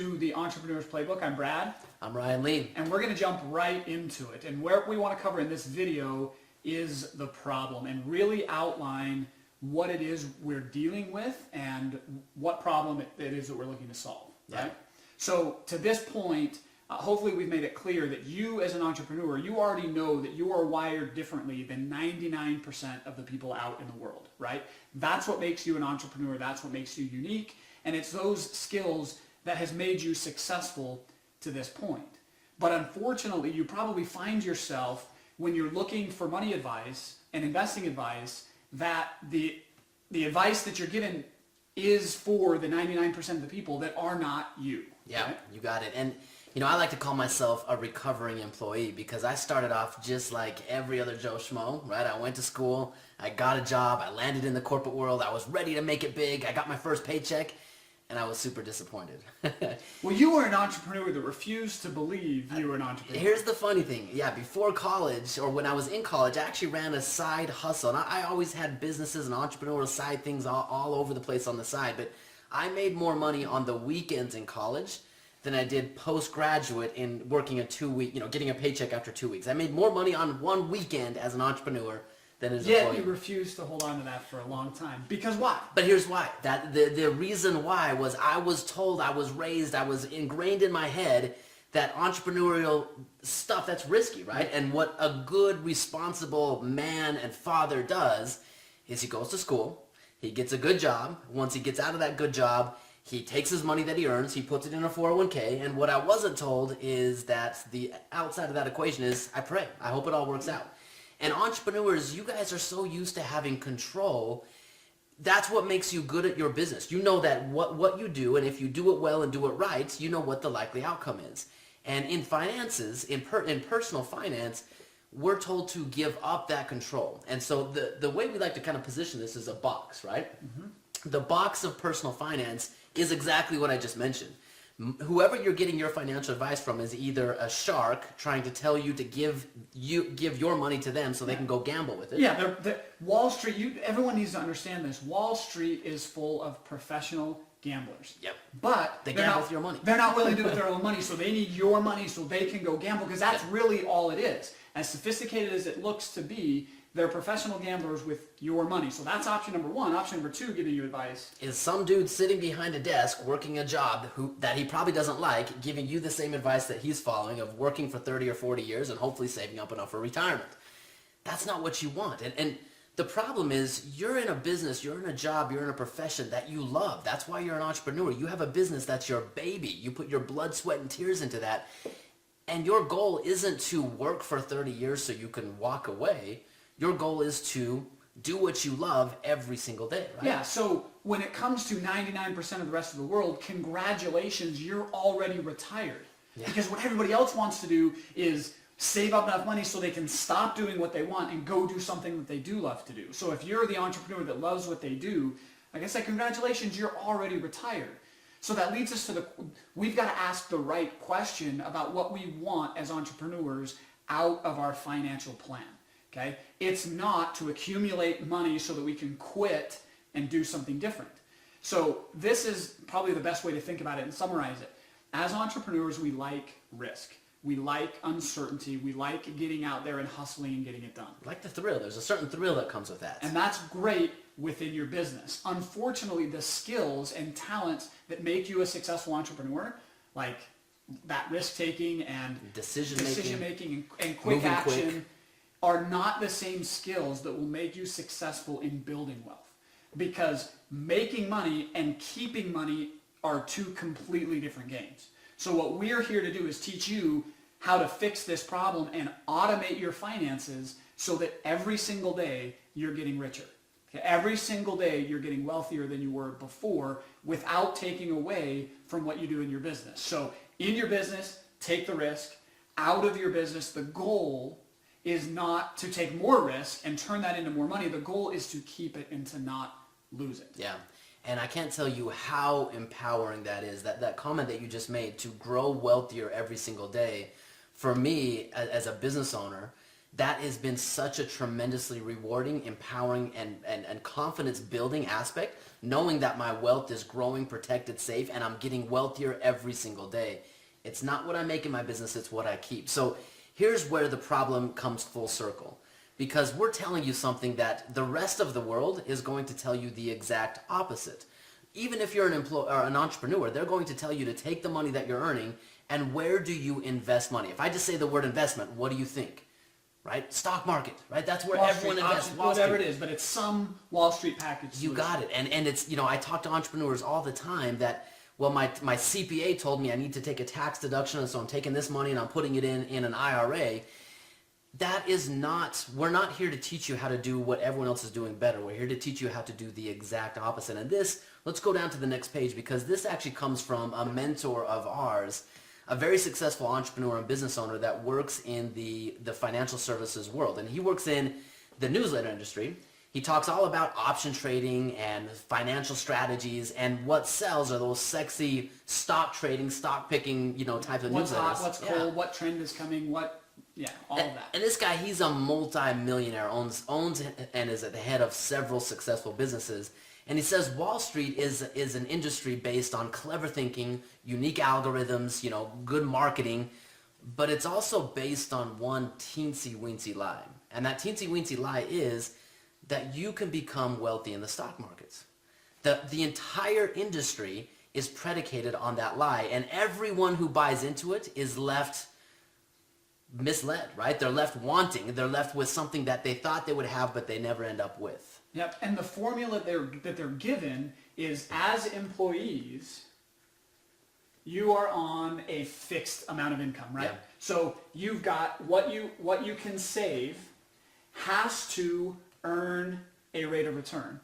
to the Entrepreneur's Playbook. I'm Brad. I'm Ryan Lee. And we're going to jump right into it. And what we want to cover in this video is the problem and really outline what it is we're dealing with and what problem it is that we're looking to solve. Right? Yeah. So to this point, hopefully we've made it clear that you as an entrepreneur, you already know that you are wired differently than 99% of the people out in the world, right? That's what makes you an entrepreneur. That's what makes you unique. And it's those skills that has made you successful to this point. But unfortunately, you probably find yourself when you're looking for money advice and investing advice that the advice that you're given is for the 99% of the people that are not you. Yeah, right? You got it. And I like to call myself a recovering employee because I started off just like every other Joe Schmo, right? I went to school, I got a job, I landed in the corporate world, I was ready to make it big, I got my first paycheck, and I was super disappointed. Well, you were an entrepreneur that refused to believe you were an entrepreneur. Here's the funny thing. Yeah, before college, or when I was in college, I actually ran a side hustle. And I always had businesses and entrepreneurial side things all over the place on the side. But I made more money on the weekends in college than I did postgraduate in working a 2-week, getting a paycheck after 2 weeks. I made more money on one weekend as an entrepreneur than as an employee. Yet you refused to hold on to that for a long time. Because why? But here's why. The reason why was I was told, I was raised, I was ingrained in my head that entrepreneurial stuff, that's risky, right? And what a good, responsible man and father does is he goes to school, he gets a good job. Once he gets out of that good job, he takes his money that he earns, he puts it in a 401k, and what I wasn't told is that the outside of that equation is I pray. I hope it all works out. And entrepreneurs, you guys are so used to having control. That's what makes you good at your business. You know that what you do, and if you do it well and do it right, you know what the likely outcome is. And in finances, in personal finance, we're told to give up that control. And so the way we like to kind of position this is a box, right? Mm-hmm. The box of personal finance is exactly what I just mentioned. Whoever you're getting your financial advice from is either a shark trying to tell you to give your money to them so they can go gamble with it. Yeah, Wall Street, everyone needs to understand this. Wall Street is full of professional gamblers. Yep. But they gamble with your money. They're not willing to do it with their own money, so they need your money so they can go gamble, because that's really all it is. As sophisticated as it looks to be, they're professional gamblers with your money. So that's option number one. Option number two, giving you advice, is some dude sitting behind a desk working a job that he probably doesn't like, giving you the same advice that he's following of working for 30 or 40 years and hopefully saving up enough for retirement. That's not what you want. And the problem is you're in a business, you're in a job, you're in a profession that you love. That's why you're an entrepreneur. You have a business that's your baby. You put your blood, sweat, and tears into that. And your goal isn't to work for 30 years so you can walk away. Your goal is to do what you love every single day, right? Yeah, so when it comes to 99% of the rest of the world, congratulations, you're already retired. Yeah. Because what everybody else wants to do is save up enough money so they can stop doing what they want and go do something that they do love to do. So if you're the entrepreneur that loves what they do, like I said, congratulations, you're already retired. So that leads us to we've got to ask the right question about what we want as entrepreneurs out of our financial plan. Okay? It's not to accumulate money so that we can quit and do something different. So this is probably the best way to think about it and summarize it. As entrepreneurs, we like risk. We like uncertainty. We like getting out there and hustling and getting it done. Like the thrill. There's a certain thrill that comes with that. And that's great within your business. Unfortunately, the skills and talents that make you a successful entrepreneur, like that risk-taking and decision-making and quick action, are not the same skills that will make you successful in building wealth. Because making money and keeping money are two completely different games. So what we're here to do is teach you how to fix this problem and automate your finances so that every single day you're getting richer. Okay? Every single day you're getting wealthier than you were before without taking away from what you do in your business. So in your business, take the risk. Out of your business, the goal is not to take more risk and turn that into more money. The goal is to keep it and to not lose it. Yeah. And I can't tell you how empowering that is, that comment that you just made, to grow wealthier every single day. For me, as a business owner, that has been such a tremendously rewarding, empowering, and confidence building aspect, knowing that my wealth is growing, protected, safe, and I'm getting wealthier every single day. It's not what I make in my business, it's what I keep. So here's where the problem comes full circle. Because we're telling you something that the rest of the world is going to tell you the exact opposite. Even if you're an entrepreneur, they're going to tell you to take the money that you're earning and where do you invest money? If I just say the word investment, what do you think? Right? Stock market, right? That's where everyone invests. Whatever it is, but it's some Wall Street package solution. You got it. And it's, I talk to entrepreneurs all the time that, well, my CPA told me I need to take a tax deduction, and so I'm taking this money and I'm putting it in an IRA. That is not, we're not here to teach you how to do what everyone else is doing better. We're here to teach you how to do the exact opposite. And this, let's go down to the next page, because this actually comes from a mentor of ours, a very successful entrepreneur and business owner that works in the financial services world. And he works in the newsletter industry. He talks all about option trading and financial strategies, and what sells are those sexy stock trading, stock picking, types of what's newsletters. Hot, what's cold, what trend is coming, all of that. And this guy, he's a multi-millionaire, owns and is at the head of several successful businesses. And he says Wall Street is an industry based on clever thinking, unique algorithms, good marketing, but it's also based on one teensy-weensy lie. And that teensy-weensy lie is that you can become wealthy in the stock markets. The entire industry is predicated on that lie, and everyone who buys into it is left misled, right? They're left wanting. They're left with something that they thought they would have, but they never end up with. Yep, and the formula that they're given is, as employees, you are on a fixed amount of income, right? Yeah. So you've got what you can save has to earn a rate of return.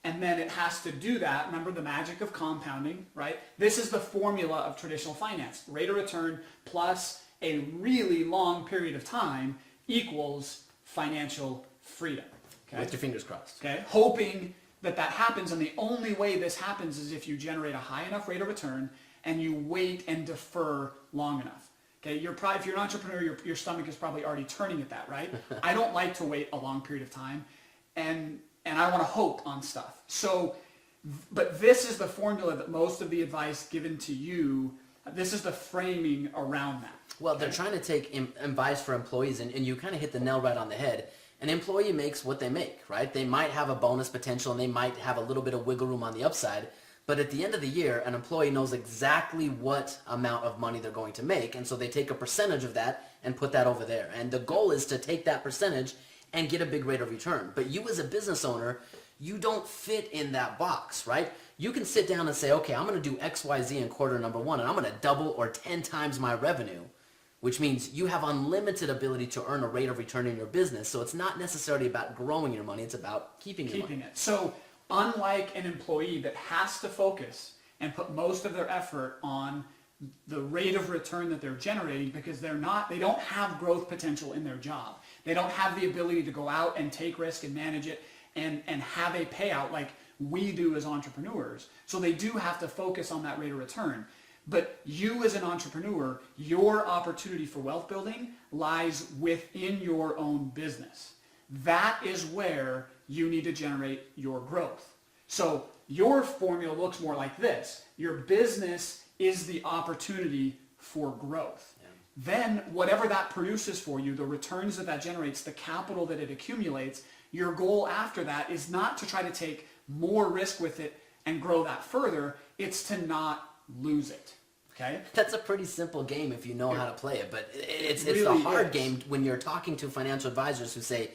And then it has to do that. Remember the magic of compounding, right? This is the formula of traditional finance. Rate of return plus a really long period of time equals financial freedom. Okay? With your fingers crossed. Okay? Hoping that happens, and the only way this happens is if you generate a high enough rate of return and you wait and defer long enough. Okay? If you're an entrepreneur, your stomach is probably already turning at that, right? I don't like to wait a long period of time, and I want to hope on stuff. So, but this is the formula that most of the advice given to you, this is the framing around that. Well, they're trying to take advice for employees, and you kind of hit the nail right on the head. An employee makes what they make, right? They might have a bonus potential, and they might have a little bit of wiggle room on the upside, but at the end of the year, an employee knows exactly what amount of money they're going to make, and so they take a percentage of that and put that over there. And the goal is to take that percentage and get a big rate of return. But you as a business owner, you don't fit in that box, right? You can sit down and say, okay, I'm going to do X, Y, Z in quarter number one, and I'm going to double or 10 times my revenue, which means you have unlimited ability to earn a rate of return in your business. So it's not necessarily about growing your money, it's about keeping your money. It. So unlike an employee that has to focus and put most of their effort on the rate of return that they're generating, because they don't have growth potential in their job. They don't have the ability to go out and take risk and manage it and have a payout like we do as entrepreneurs. So they do have to focus on that rate of return. But you as an entrepreneur, your opportunity for wealth building lies within your own business. That is where you need to generate your growth. So your formula looks more like this. Your business is the opportunity for growth. Yeah. Then whatever that produces for you, the returns that generates, the capital that it accumulates, your goal after that is not to try to take more risk with it and grow that further. It's to not lose it. Okay? That's a pretty simple game if you know how to play it, but it's really the hard game when you're talking to financial advisors who say,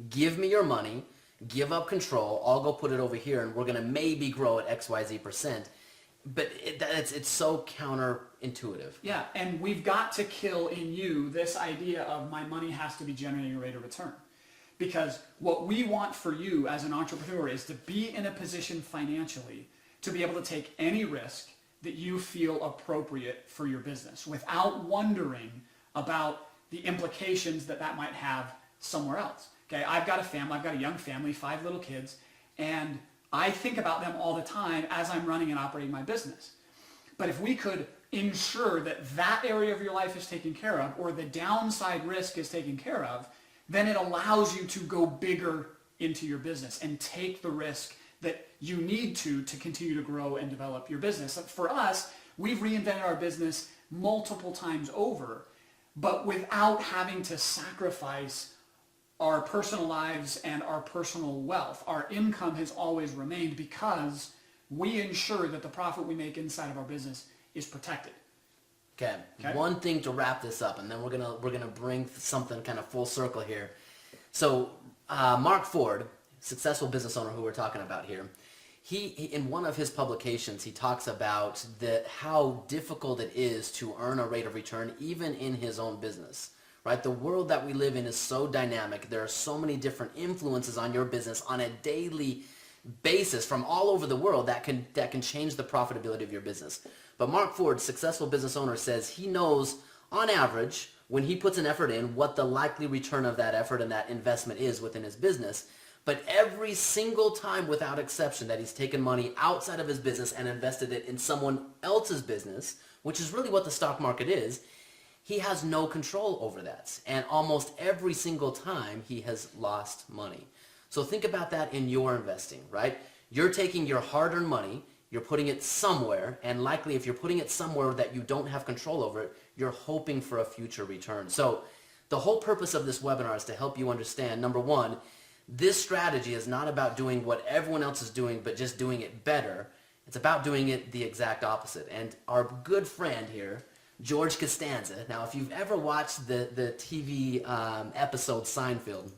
give me your money, give up control, I'll go put it over here, and we're going to maybe grow at XYZ percent. But it's so counterintuitive. Yeah, and we've got to kill in you this idea of my money has to be generating a rate of return. Because what we want for you as an entrepreneur is to be in a position financially to be able to take any risk that you feel appropriate for your business without wondering about the implications that might have somewhere else. Okay, I've got a young family, 5 little kids, and I think about them all the time as I'm running and operating my business. But if we could ensure that area of your life is taken care of, or the downside risk is taken care of, then it allows you to go bigger into your business and take the risk that you need to continue to grow and develop your business. For us, we've reinvented our business multiple times over, but without having to sacrifice our personal lives and our personal wealth. Our income has always remained because we ensure that the profit we make inside of our business is protected. Okay. One thing to wrap this up, and then we're gonna bring something kind of full circle here. So Mark Ford, successful business owner who we're talking about here, he in one of his publications he talks about how difficult it is to earn a rate of return even in his own business. Right? The world that we live in is so dynamic. There are so many different influences on your business on a daily basis from all over the world that can change the profitability of your business. But Mark Ford, successful business owner, says he knows on average when he puts an effort in what the likely return of that effort and that investment is within his business. But every single time without exception that he's taken money outside of his business and invested it in someone else's business, which is really what the stock market is, he has no control over that. And almost every single time he has lost money. So think about that in your investing, right? You're taking your hard-earned money, you're putting it somewhere, and likely if you're putting it somewhere that you don't have control over it, you're hoping for a future return. So the whole purpose of this webinar is to help you understand, number one, this strategy is not about doing what everyone else is doing, but just doing it better. It's about doing it the exact opposite. And our good friend here, George Costanza. Now, if you've ever watched the TV episode Seinfeld,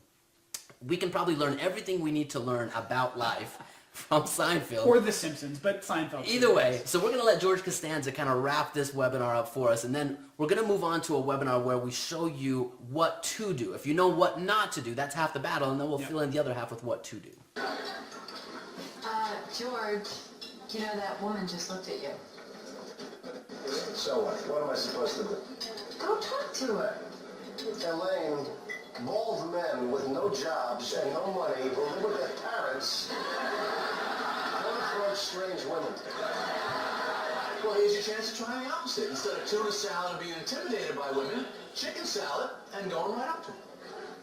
we can probably learn everything we need to learn about life from Seinfeld. Or The Simpsons, but Seinfeld. Either way, so we're going to let George Costanza kind of wrap this webinar up for us, and then we're going to move on to a webinar where we show you what to do. If you know what not to do, that's half the battle, and then we'll fill in the other half with what to do. George, you know that woman just looked at you. So what? What am I supposed to do? Go talk to her. Elaine, bald men with no jobs and no money who live with their parents don't approach strange women. Well, here's your chance to try the opposite. Instead of tuna salad and being intimidated by women, chicken salad and going right up to them.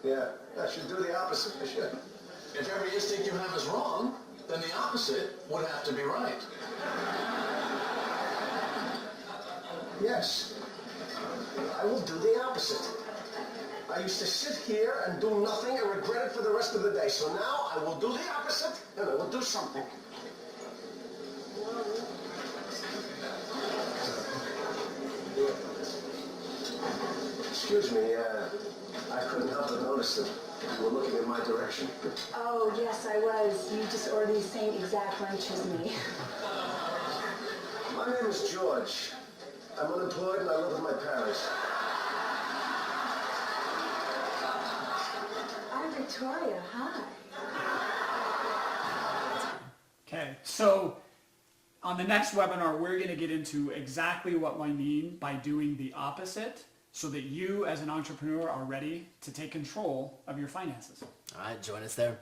Yeah, I should do the opposite. I should. If every instinct you have is wrong, then the opposite would have to be right. Yes, I will do the opposite. I used to sit here and do nothing and regret it for the rest of the day. So now I will do the opposite and I will do something. Excuse me, I couldn't help but notice that you were looking in my direction. Oh, yes, I was. You just ordered the same exact lunch as me. My name is George. I'm unemployed and I live with my parents. I'm Victoria. Hi. Okay, so on the next webinar, we're going to get into exactly what I mean by doing the opposite so that you as an entrepreneur are ready to take control of your finances. All right, join us there.